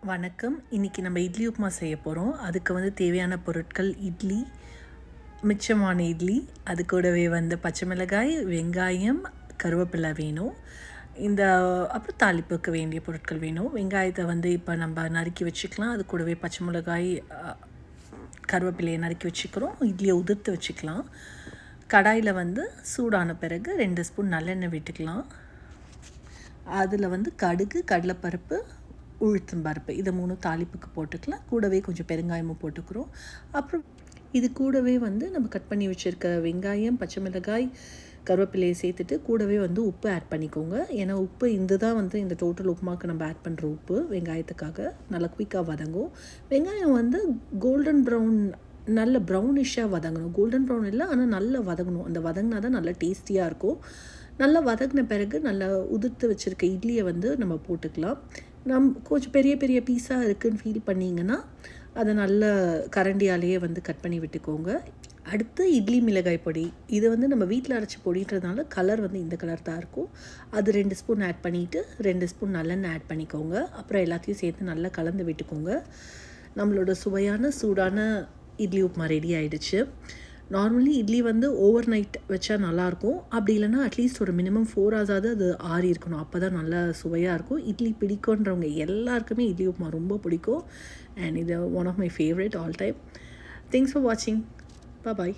வணக்கம். இன்றைக்கி நம்ம இட்லி உப்புமா செய்ய போகிறோம். அதுக்கு வந்து தேவையான பொருட்கள் இட்லி, மிச்சமான இட்லி, அது கூடவே வந்து பச்சை மிளகாய், வெங்காயம், கருவேப்பிலை வேணும். அப்புறம் தாளிப்புக்கு வேண்டிய பொருட்கள் வேணும். வெங்காயத்தை வந்து இப்போ நம்ம நறுக்கி வச்சுக்கலாம். அது கூடவே பச்சை மிளகாய், கருவேப்பிலையை நறுக்கி வச்சுக்கிறோம். இட்லியை உதிர்த்து வச்சுக்கலாம். கடாயில் வந்து சூடான பிறகு 2 ஸ்பூன் நல்லெண்ணெய் விட்டுக்கலாம். அதில் வந்து கடுகு, கடலைப்பருப்பு, உளுத்தம் பருப்பு இதை 3 தாளிப்புக்கு போட்டுக்கலாம். கூடவே கொஞ்சம் பெருங்காயமும் போட்டுக்கிறோம். அப்புறம் இது கூடவே வந்து நம்ம கட் பண்ணி வச்சுருக்க வெங்காயம், பச்சை மிளகாய், கருவேப்பிலையை சேர்த்துட்டு கூடவே வந்து உப்பு ஆட் பண்ணிக்கோங்க. ஏன்னா உப்பு தான் வந்து இந்த டோட்டல் உப்புமாவுக்கு நம்ம ஆட் பண்ணுற உப்பு வெங்காயத்துக்காக நல்லா குயிக்காக வதங்கும். வெங்காயம் வந்து கோல்டன் ப்ரௌன் நல்ல ப்ரௌனிஷாக வதங்கணும். கோல்டன் ப்ரௌன் இல்லை, ஆனால் நல்லா வதங்கணும். அந்த வதங்கினா தான் நல்லா டேஸ்டியாக இருக்கும். நல்லா வதங்கின பிறகு நல்லா உதிர்த்து வச்சுருக்க இட்லியை வந்து நம்ம போட்டுக்கலாம். கொஞ்சம் பெரிய பெரிய பீஸாக இருக்குதுன்னு ஃபீல் பண்ணிங்கன்னா அதை நல்ல கரண்டியாலேயே வந்து கட் பண்ணி விட்டுக்கோங்க. அடுத்து இட்லி மிளகாய் பொடி. இது வந்து நம்ம வீட்டில் அரைச்சி பொடின்றதுனால கலர் வந்து இந்த கலர் தான் இருக்கும். அது 2 ஸ்பூன் ஆட் பண்ணிவிட்டு 2 ஸ்பூன் நல்லெண்ணெய் ஆட் பண்ணிக்கோங்க. அப்புறம் எல்லாத்தையும் சேர்த்து நல்லா கலந்து விட்டுக்கோங்க. நம்மளோட சுவையான சூடான இட்லி உப்புமா ரெடி ஆகிடுச்சு. நார்மலி இட்லி வந்து ஓவர் நைட் வச்சா நல்லாயிருக்கும். அப்படி இல்லைனா அட்லீஸ்ட் ஒரு மினிமம் 4 ஹவர்ஸாவது அது ஆறி இருக்கணும். அப்போ தான் நல்லா சுவையாக இருக்கும். இட்லி பிடிக்குன்றவங்க எல்லாருக்குமே இட்லி உப்புமா ரொம்ப பிடிக்கும். அண்ட் இது one of my favourite all time. Thanks for வாட்சிங். பாய்.